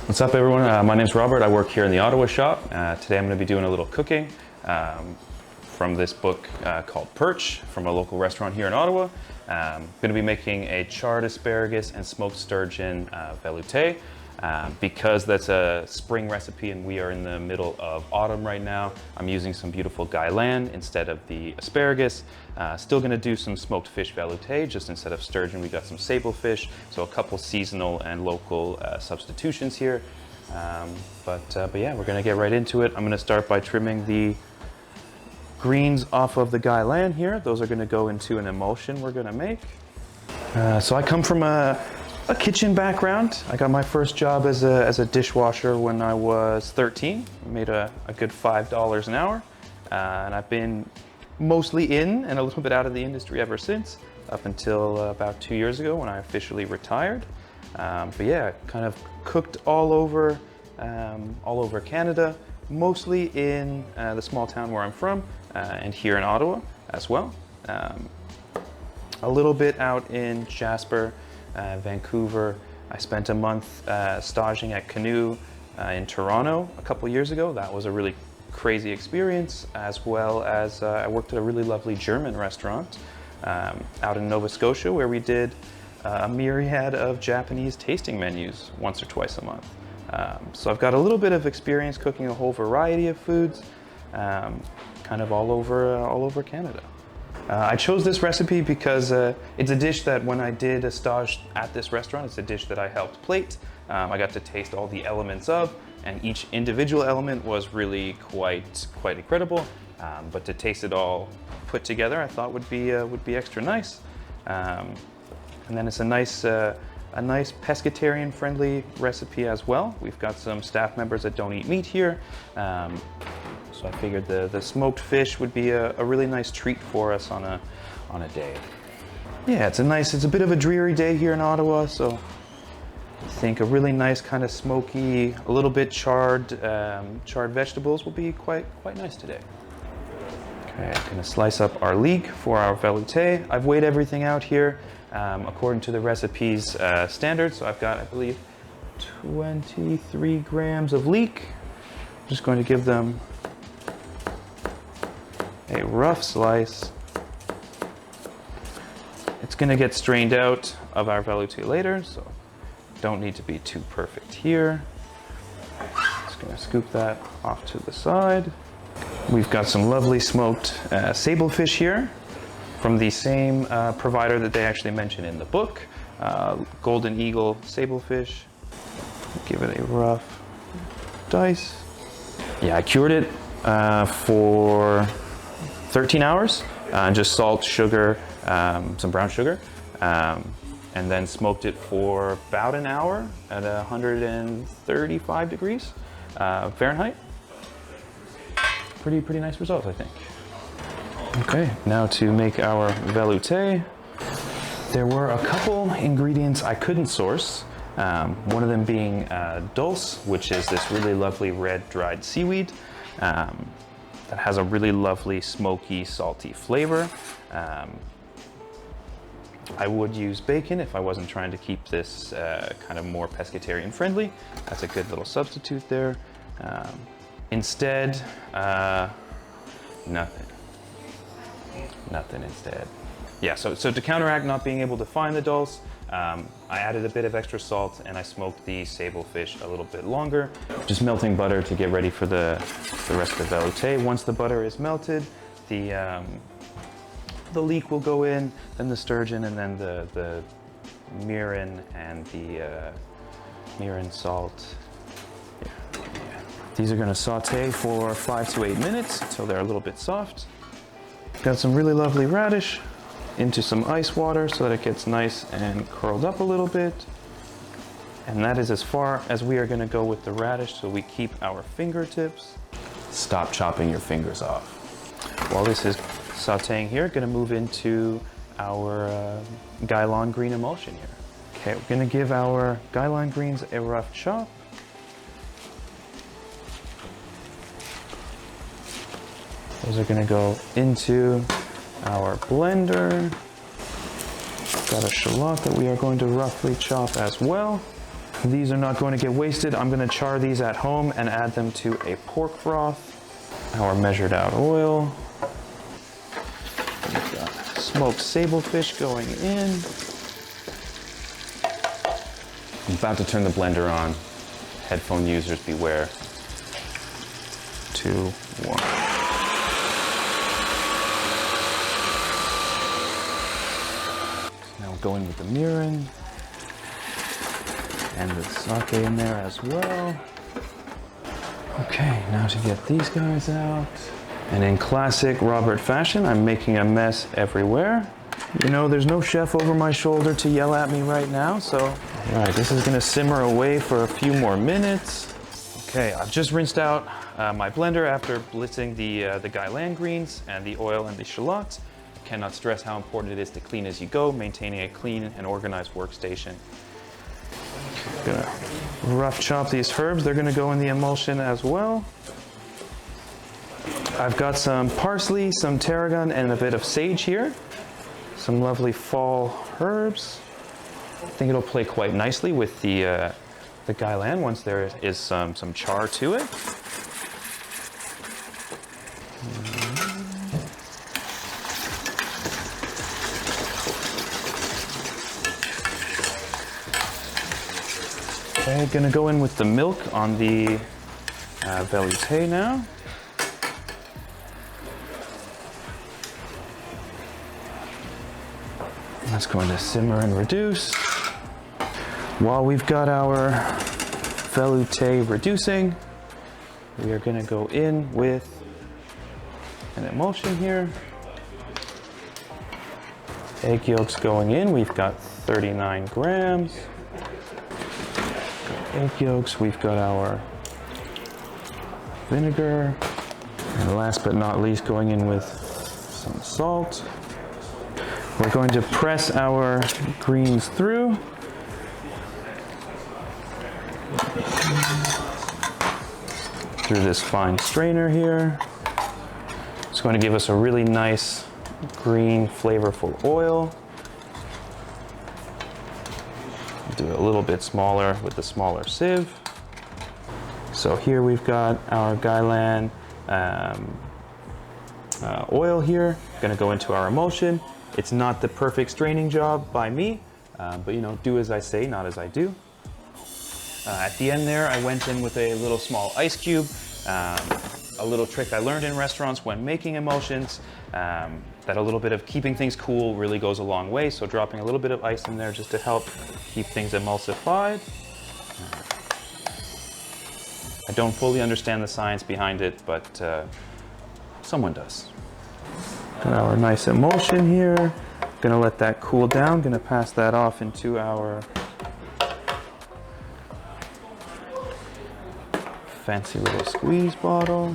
What's up, everyone? My name's Robert. I work here in the Ottawa shop. Today I'm going to be doing a little cooking from this book called Perch from a local restaurant here in Ottawa. I'm going to be making a charred asparagus and smoked sturgeon velute. Because that's a spring recipe and we are in the middle of autumn right now, I'm using some beautiful guyland instead of the asparagus. Still going to do some smoked fish velute, just instead of sturgeon we got some sable fish, so a couple seasonal and local substitutions here. But yeah, we're going to get right into it. I'm going to start by trimming the greens off of the guyland here. Those are going to go into an emulsion we're going to make. So I come from a kitchen background. I got my first job as a dishwasher when I was 13. I made a good $5 an hour. And I've been mostly in and a little bit out of the industry ever since, up until about 2 years ago when I officially retired. But yeah, kind of cooked all over Canada, mostly in the small town where I'm from, and here in Ottawa as well. A little bit out in Jasper, Vancouver. I spent a month staging at Canoe in Toronto a couple years ago. That was a really crazy experience, as well as I worked at a really lovely German restaurant out in Nova Scotia, where we did a myriad of Japanese tasting menus once or twice a month. So I've got a little bit of experience cooking a whole variety of foods, kind of all over Canada. I chose this recipe because it's a dish that when I did a stage at this restaurant, it's a dish that I helped plate. I got to taste all the elements of, and each individual element was really quite incredible. But to taste it all put together, I thought would be extra nice. And then it's a nice pescatarian-friendly recipe as well. We've got some staff members that don't eat meat here. So I figured the smoked fish would be a really nice treat for us on a day. Yeah, it's a bit of a dreary day here in Ottawa, so I think a really nice kind of smoky, a little bit charred vegetables will be quite nice today. Okay, I'm gonna slice up our leek for our velute. I've weighed everything out here according to the recipe's standards. So I've got, I believe, 23 grams of leek. I'm just going to give them a rough slice. It's going to get strained out of our velute later, so don't need to be too perfect here. Just going to scoop that off to the side. We've got some lovely smoked sable fish here from the same provider that they actually mention in the book, Golden Eagle sable fish. Give it a rough dice. Yeah, I cured it for 13 hours, just salt, sugar, some brown sugar, and then smoked it for about an hour at 135 degrees Fahrenheit. Pretty nice result, I think. Okay, now to make our velute. There were a couple ingredients I couldn't source. One of them being dulse, which is this really lovely red dried seaweed. That has a really lovely smoky, salty flavor. I would use bacon if I wasn't trying to keep this kind of more pescatarian friendly. That's a good little substitute there. Instead, nothing instead. Yeah, so to counteract not being able to find the dulse, I added a bit of extra salt and I smoked the sable fish a little bit longer. Just melting butter to get ready for the rest of the velute. Once the butter is melted, the leek will go in, then the sturgeon, and then the mirin and the mirin salt. Yeah. These are going to saute for 5 to 8 minutes until they're a little bit soft. Got some really lovely radish into some ice water so that it gets nice and curled up a little bit. And that is as far as we are going to go with the radish, so we keep our fingertips. Stop chopping your fingers off. While this is sautéing here, going to move into our guyland green emulsion here. Okay, we're going to give our guyland greens a rough chop. Those are going to go into our blender. Got a shallot that we are going to roughly chop as well. These are not going to get wasted. I'm going to char these at home and add them to a pork broth. Our measured out oil. We've got smoked sablefish going in. I'm about to turn the blender on. Headphone users beware. 2, 1. Now we'll go in with the mirin. And the sauté in there as well. Okay, now to get these guys out. And in classic Robert fashion, I'm making a mess everywhere. You know, there's no chef over my shoulder to yell at me right now, so. All right, this is gonna simmer away for a few more minutes. Okay, I've just rinsed out my blender after blitzing the Guyland greens and the oil and the shallots. Cannot stress how important it is to clean as you go, maintaining a clean and organized workstation. Gonna rough chop these herbs. They're gonna go in the emulsion as well. I've got some parsley, some tarragon, and a bit of sage here. Some lovely fall herbs. I think it'll play quite nicely with the Guyland once there is some char to it. Okay, gonna go in with the milk on the velute now. That's going to simmer and reduce. While we've got our velute reducing, we are gonna go in with an emulsion here. Egg yolks going in, we've got 39 grams. Egg yolks, we've got our vinegar, and last but not least going in with some salt. We're going to press our greens through. Through this fine strainer here. It's going to give us a really nice green flavorful oil. Do it a little bit smaller with the smaller sieve. So here we've got our Guyland oil here. Going to go into our emulsion. It's not the perfect straining job by me, but you know, do as I say, not as I do. At the end there, I went in with a little small ice cube. A little trick I learned in restaurants when making emulsions, that a little bit of keeping things cool really goes a long way. So dropping a little bit of ice in there just to help keep things emulsified. I don't fully understand the science behind it, but someone does. Got our nice emulsion here. Gonna let that cool down. Gonna pass that off into our fancy little squeeze bottle.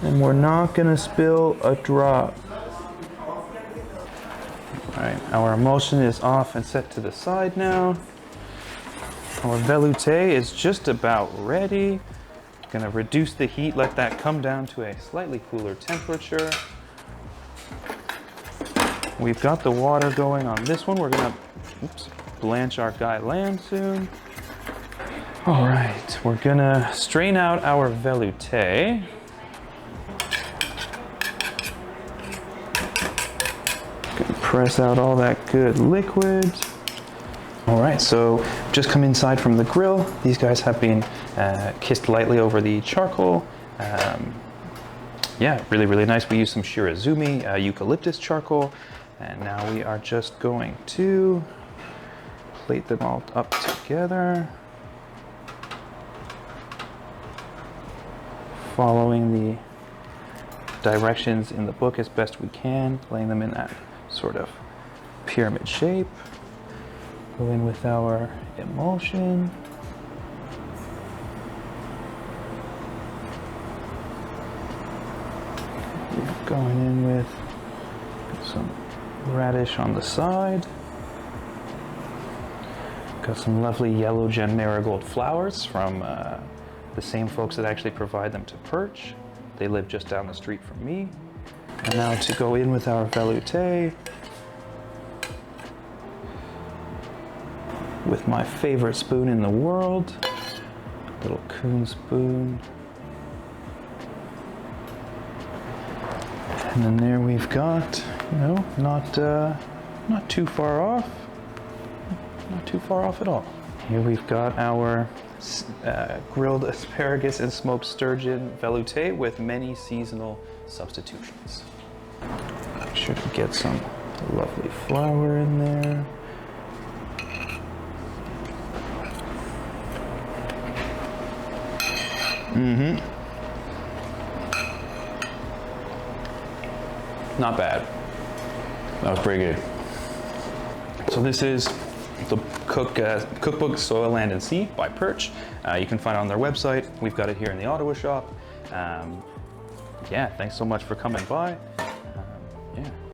And we're not gonna spill a drop. All right, our emulsion is off and set to the side now. Our velute is just about ready. Gonna reduce the heat, let that come down to a slightly cooler temperature. We've got the water going on this one. We're gonna blanch our Guyland soon. All right, we're gonna strain out our velute. Gonna press out all that good liquid. All right, so just come inside from the grill. These guys have been kissed lightly over the charcoal. Yeah, really, really nice. We use some shirazumi eucalyptus charcoal. And now we are just going to plate them all up together. Following the directions in the book as best we can, laying them in that sort of pyramid shape. Go in with our emulsion. Going in with some radish on the side. Got some lovely yellow gem marigold flowers from the same folks that actually provide them to Perch. They live just down the street from me. And now to go in with our velute, with my favorite spoon in the world, little Coon spoon. And then there we've got, you know, not too far off. Not too far off at all. Here we've got our grilled asparagus and smoked sturgeon velute with many seasonal substitutions. Make sure to get some lovely flour in there. Not bad. That was pretty good. So this is the Cookbook Soil, Land and Sea by Perch. You can find it on their website. We've got it here in the Ottawa shop. Yeah, thanks so much for coming by.